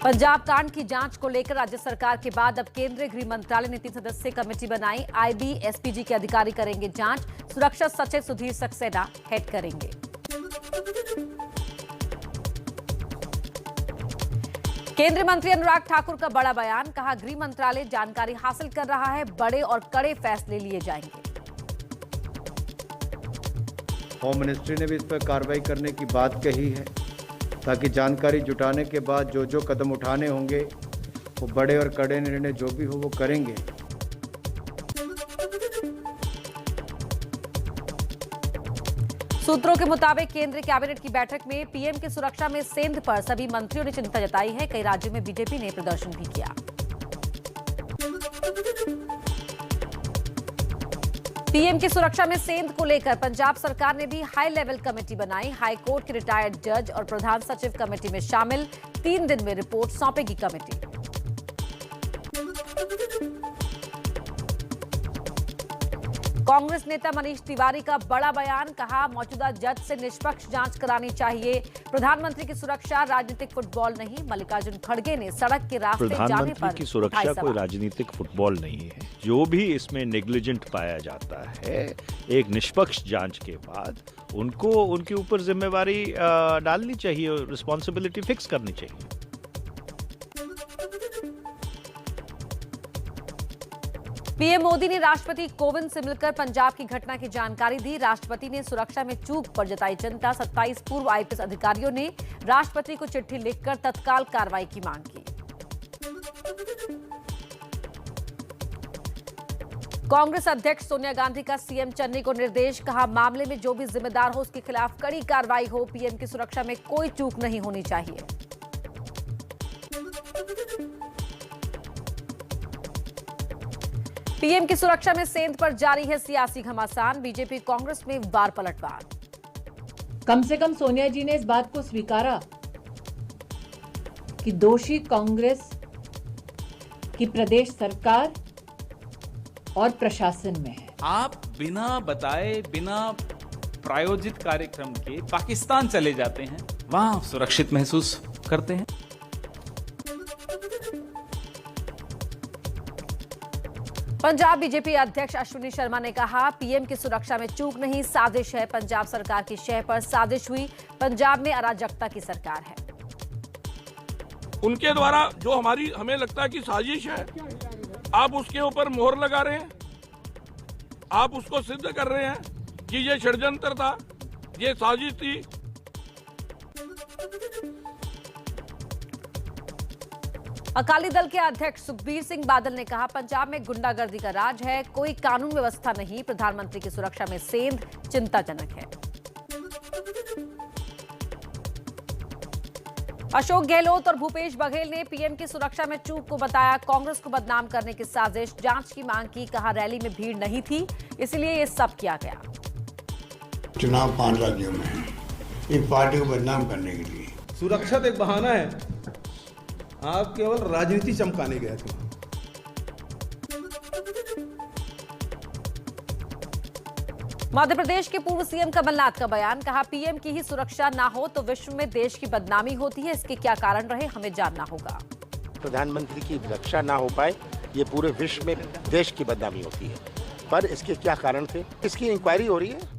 पंजाब कांड की जांच को लेकर राज्य सरकार के बाद अब केंद्रीय गृह मंत्रालय ने 3 सदस्यीय कमेटी बनाई। आईबी एसपीजी के अधिकारी करेंगे जांच। सुरक्षा सचिव सुधीर सक्सेना हेड करेंगे। केंद्रीय मंत्री अनुराग ठाकुर का बड़ा बयान, कहा गृह मंत्रालय जानकारी हासिल कर रहा है, बड़े और कड़े फैसले लिए जाएंगे। होम मिनिस्ट्री ने भी इस पर कार्रवाई करने की बात कही है, ताकि जानकारी जुटाने के बाद जो जो कदम उठाने होंगे वो बड़े और कड़े निर्णय जो भी हो वो करेंगे। सूत्रों के मुताबिक केंद्रीय कैबिनेट की बैठक में पीएम की सुरक्षा में सेंध पर सभी मंत्रियों ने चिंता जताई है। कई राज्यों में बीजेपी ने प्रदर्शन भी किया। पीएम की सुरक्षा में सेंध को लेकर पंजाब सरकार ने भी हाई लेवल कमेटी बनाई। हाई कोर्ट के रिटायर्ड जज और प्रधान सचिव कमेटी में शामिल। 3 दिन में रिपोर्ट सौंपेगी कमेटी। कांग्रेस नेता मनीष तिवारी का बड़ा बयान, कहा मौजूदा जज से निष्पक्ष जांच करानी चाहिए। प्रधानमंत्री की सुरक्षा राजनीतिक फुटबॉल नहीं। मल्लिकार्जुन खड़गे ने सड़क के रास्ते जाने पर प्रधानमंत्री की सुरक्षा कोई राजनीतिक फुटबॉल नहीं है। जो भी इसमें नेग्लिजेंट पाया जाता है, एक निष्पक्ष जांच के बाद उनको उनके ऊपर जिम्मेवारी डालनी चाहिए, रिस्पॉन्सिबिलिटी फिक्स करनी चाहिए। पीएम मोदी ने राष्ट्रपति कोविंद से मिलकर पंजाब की घटना की जानकारी दी। राष्ट्रपति ने सुरक्षा में चूक पर जताई चिंता। 27 पूर्व आईपीएस अधिकारियों ने राष्ट्रपति को चिट्ठी लिखकर तत्काल कार्रवाई की मांग की। कांग्रेस अध्यक्ष सोनिया गांधी का सीएम चन्नी को निर्देश, कहा मामले में जो भी जिम्मेदार हो उसके खिलाफ कड़ी कार्रवाई हो। पीएम की सुरक्षा में कोई चूक नहीं होनी चाहिए। पीएम की सुरक्षा में सेंध पर जारी है सियासी घमासान। बीजेपी कांग्रेस में बार पलटवार। कम से कम सोनिया जी ने इस बात को स्वीकारा कि दोषी कांग्रेस की प्रदेश सरकार और प्रशासन में है। आप बिना बताए, बिना प्रायोजित कार्यक्रम के पाकिस्तान चले जाते हैं, वहां सुरक्षित महसूस करते हैं। पंजाब बीजेपी अध्यक्ष अश्विनी शर्मा ने कहा पीएम की सुरक्षा में चूक नहीं, साजिश है। पंजाब सरकार की शह पर साजिश हुई। पंजाब में अराजकता की सरकार है। उनके द्वारा जो हमें लगता है कि साजिश है, आप उसके ऊपर मोहर लगा रहे हैं, आप उसको सिद्ध कर रहे हैं कि ये षड्यंत्र था, ये साजिश थी। अकाली दल के अध्यक्ष सुखबीर सिंह बादल ने कहा पंजाब में गुंडागर्दी का राज है, कोई कानून व्यवस्था नहीं। प्रधानमंत्री की सुरक्षा में सेंध चिंताजनक है। अशोक गहलोत और भूपेश बघेल ने पीएम की सुरक्षा में चूक को बताया कांग्रेस को बदनाम करने की साजिश। जांच की मांग की, कहा रैली में भीड़ नहीं थी इसलिए ये सब किया गया। चुनाव 5 राज्यों में है, एक पार्टी को बदनाम करने के लिए। सुरक्षा एक बहाना है, आप केवल राजनीति चमकाने गए थे। मध्य प्रदेश के पूर्व सीएम कमलनाथ का बयान, कहा पीएम की ही सुरक्षा ना हो तो विश्व में देश की बदनामी होती है। इसके क्या कारण रहे हमें जानना होगा। प्रधानमंत्री की रक्षा ना हो पाए, ये पूरे विश्व में देश की बदनामी होती है, पर इसके क्या कारण थे, इसकी इंक्वायरी हो रही है।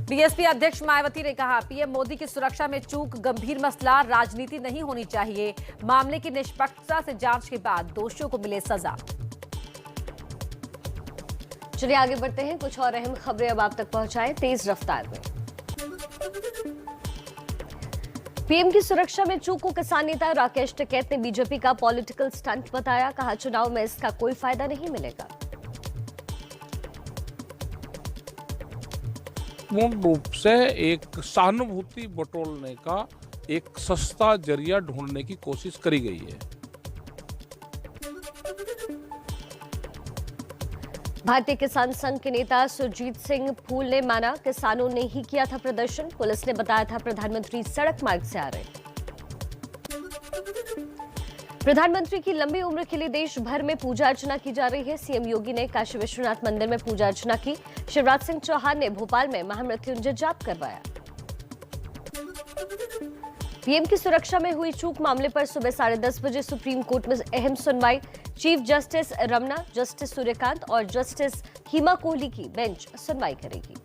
बीएसपी अध्यक्ष मायावती ने कहा पीएम मोदी की सुरक्षा में चूक गंभीर मसला, राजनीति नहीं होनी चाहिए। मामले की निष्पक्षता से जांच के बाद दोषियों को मिले सजा। चलिए आगे बढ़ते हैं, कुछ और अहम खबरें अब आप तक पहुंचाएं तेज रफ्तार में। पीएम की सुरक्षा में चूक को किसान नेता राकेश टिकैत ने बीजेपी का पॉलिटिकल स्टंट बताया। कहा चुनाव में इसका कोई फायदा नहीं मिलेगा। पूर्ण रूप से एक सहानुभूति बटोरने का एक सस्ता जरिया ढूंढने की कोशिश करी गई है। भारतीय किसान संघ के नेता सुरजीत सिंह फूल ने माना किसानों ने ही किया था प्रदर्शन। पुलिस ने बताया था प्रधानमंत्री सड़क मार्ग से आ रहे। प्रधानमंत्री की लंबी उम्र के लिए देश भर में पूजा अर्चना की जा रही है। सीएम योगी ने काशी विश्वनाथ मंदिर में पूजा अर्चना की। शिवराज सिंह चौहान ने भोपाल में महामृत्युंजय जाप करवाया। पीएम की सुरक्षा में हुई चूक मामले पर सुबह 10:30 बजे सुप्रीम कोर्ट में अहम सुनवाई। Chief justice Ramana, justice Suryakant और जस्टिस हिमा कोहली की बेंच सुनवाई करेगी।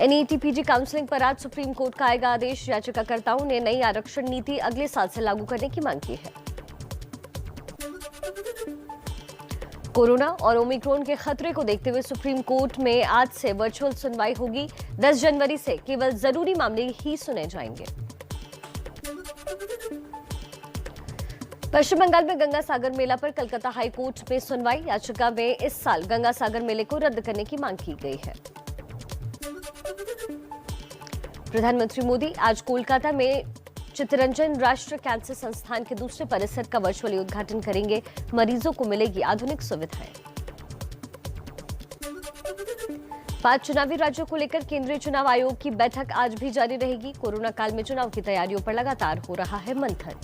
एनईटी पीजी काउंसलिंग पर आज सुप्रीम कोर्ट का आएगा आदेश। याचिकाकर्ताओं ने नई आरक्षण नीति अगले साल से लागू करने की मांग की है। कोरोना और ओमिक्रॉन के खतरे को देखते हुए सुप्रीम कोर्ट में आज से वर्चुअल सुनवाई होगी। 10 जनवरी से केवल जरूरी मामले ही सुने जाएंगे। पश्चिम बंगाल में गंगा सागर मेला पर कलकत्ता हाई कोर्ट में सुनवाई। याचिका में इस साल गंगा सागर मेले को रद्द करने की मांग की गई है। प्रधानमंत्री मोदी आज कोलकाता में चित्तरंजन राष्ट्रीय कैंसर संस्थान के दूसरे परिसर का वर्चुअली उद्घाटन करेंगे। मरीजों को मिलेगी आधुनिक सुविधाएं। 5 चुनावी राज्यों को लेकर केंद्रीय चुनाव आयोग की बैठक आज भी जारी रहेगी। कोरोना काल में चुनाव की तैयारियों पर लगातार हो रहा है मंथन।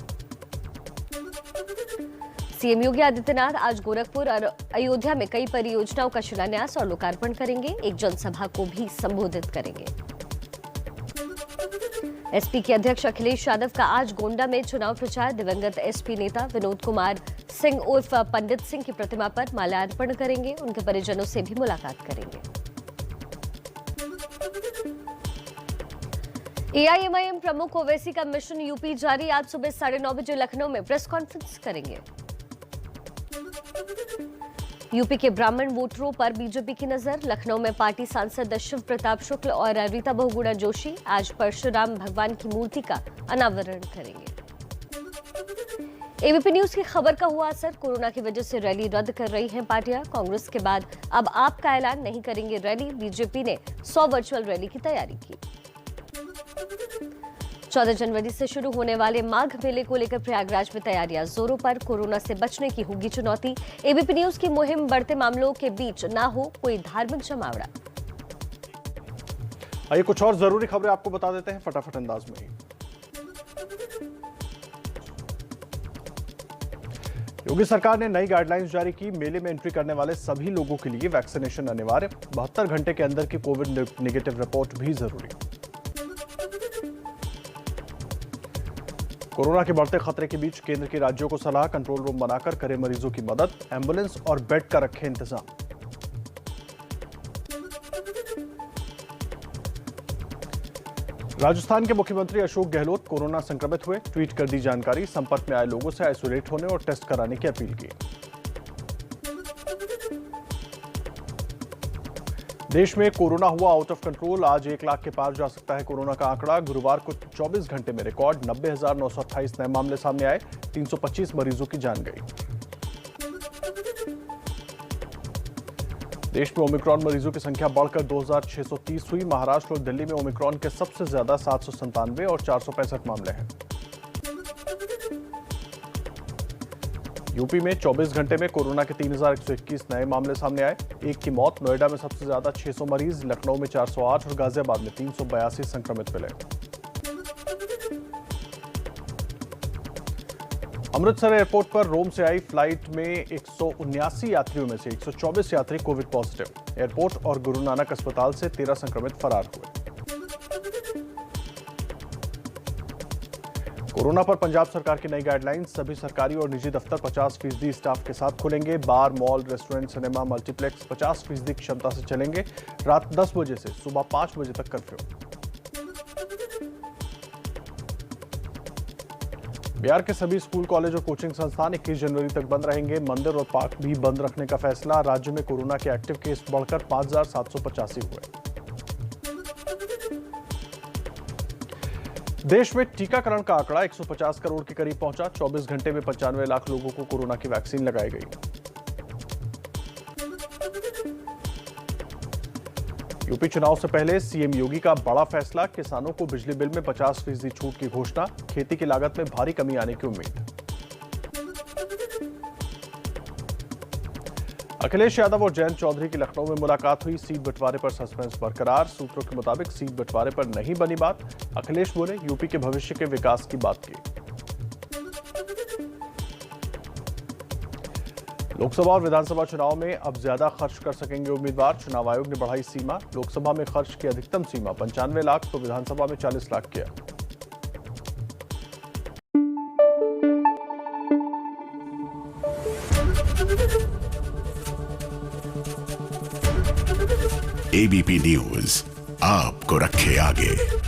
सीएम योगी आदित्यनाथ आज गोरखपुर और अयोध्या में कई परियोजनाओं का शिलान्यास और लोकार्पण करेंगे। एक जनसभा को भी संबोधित करेंगे। एसपी के अध्यक्ष अखिलेश यादव का आज गोंडा में चुनाव प्रचार। दिवंगत एसपी नेता विनोद कुमार सिंह उर्फ पंडित सिंह की प्रतिमा पर माल्यार्पण करेंगे। उनके परिजनों से भी मुलाकात करेंगे। एआईएमआईएम प्रमुख ओवैसी का मिशन यूपी जारी। आज सुबह 9:30 बजे लखनऊ में प्रेस कॉन्फ्रेंस करेंगे। यूपी के ब्राह्मण वोटरों पर बीजेपी की नजर। लखनऊ में पार्टी सांसद शिव प्रताप शुक्ल और रीता बहुगुणा जोशी आज परशुराम भगवान की मूर्ति का अनावरण करेंगे। एबीपी न्यूज की खबर का हुआ असर। कोरोना की वजह से रैली रद्द कर रही हैं पार्टियां। कांग्रेस के बाद अब आप का ऐलान, नहीं करेंगे रैली। बीजेपी ने 100 वर्चुअल रैली की तैयारी की। 14 जनवरी से शुरू होने वाले माघ मेले को लेकर प्रयागराज में तैयारियां जोरों पर। कोरोना से बचने की होगी चुनौती। एबीपी न्यूज की मुहिम बढ़ते मामलों के बीच ना हो कोई धार्मिक जमावड़ा। आइए कुछ और जरूरी खबरें आपको बता देते हैं फटाफट अंदाज में ही। योगी सरकार ने नई गाइडलाइंस जारी की। मेले में एंट्री करने वाले सभी लोगों के लिए वैक्सीनेशन अनिवार्य। 72 घंटे के अंदर की कोविड नेगेटिव रिपोर्ट भी जरूरी। कोरोना के बढ़ते खतरे के बीच केंद्र की राज्यों को सलाह, कंट्रोल रूम बनाकर करें मरीजों की मदद। एम्बुलेंस और बेड का रखें इंतजाम। राजस्थान के मुख्यमंत्री अशोक गहलोत कोरोना संक्रमित हुए। ट्वीट कर दी जानकारी। संपर्क में आए लोगों से आइसोलेट होने और टेस्ट कराने की अपील की। देश में कोरोना हुआ आउट ऑफ कंट्रोल। आज 1 लाख के पार जा सकता है कोरोना का आंकड़ा। गुरुवार को 24 घंटे में रिकॉर्ड 90,928 नए मामले सामने आए। 325 मरीजों की जान गई। देश में ओमिक्रॉन मरीजों की संख्या बढ़कर 2,630 हुई। महाराष्ट्र और दिल्ली में ओमिक्रॉन के सबसे ज्यादा 797 और 465 मामले हैं। यूपी में 24 घंटे में कोरोना के 3,121 नए मामले सामने आए। 1 की मौत। नोएडा में सबसे ज्यादा 600 मरीज। लखनऊ में 408 और गाजियाबाद में 382 संक्रमित मिले। अमृतसर एयरपोर्ट पर रोम से आई फ्लाइट में 179 यात्रियों में से 124 यात्री कोविड पॉजिटिव। एयरपोर्ट और गुरु नानक अस्पताल से 13 संक्रमित फरार हुए। कोरोना पर पंजाब सरकार की नई गाइडलाइंस। सभी सरकारी और निजी दफ्तर 50% स्टाफ के साथ खुलेंगे। बार, मॉल, रेस्टोरेंट, सिनेमा, मल्टीप्लेक्स 50% क्षमता से चलेंगे। रात 10 बजे से सुबह 5 बजे तक कर्फ्यू। बिहार के सभी स्कूल, कॉलेज और कोचिंग संस्थान 21 जनवरी तक बंद रहेंगे। मंदिर और पार्क भी बंद रखने का फैसला। राज्य में कोरोना के एक्टिव केस बढ़कर 5,785 हुए। देश में टीकाकरण का आंकड़ा 150 करोड़ के करीब पहुंचा। 24 घंटे में 95 लाख लोगों को कोरोना की वैक्सीन लगाई गई। यूपी चुनाव से पहले सीएम योगी का बड़ा फैसला। किसानों को बिजली बिल में 50% छूट की घोषणा। खेती की लागत में भारी कमी आने की उम्मीद। अखिलेश यादव और जयंत चौधरी की लखनऊ में मुलाकात हुई। सीट बंटवारे पर सस्पेंस बरकरार। सूत्रों के मुताबिक सीट बंटवारे पर नहीं बनी बात। अखिलेश बोले यूपी के भविष्य के विकास की बात की। लोकसभा और विधानसभा चुनाव में अब ज्यादा खर्च कर सकेंगे उम्मीदवार। चुनाव आयोग ने बढ़ाई सीमा। लोकसभा में खर्च की अधिकतम सीमा 95 लाख तो विधानसभा में 40 लाख किया। एबीपी न्यूज आपको रखे आगे।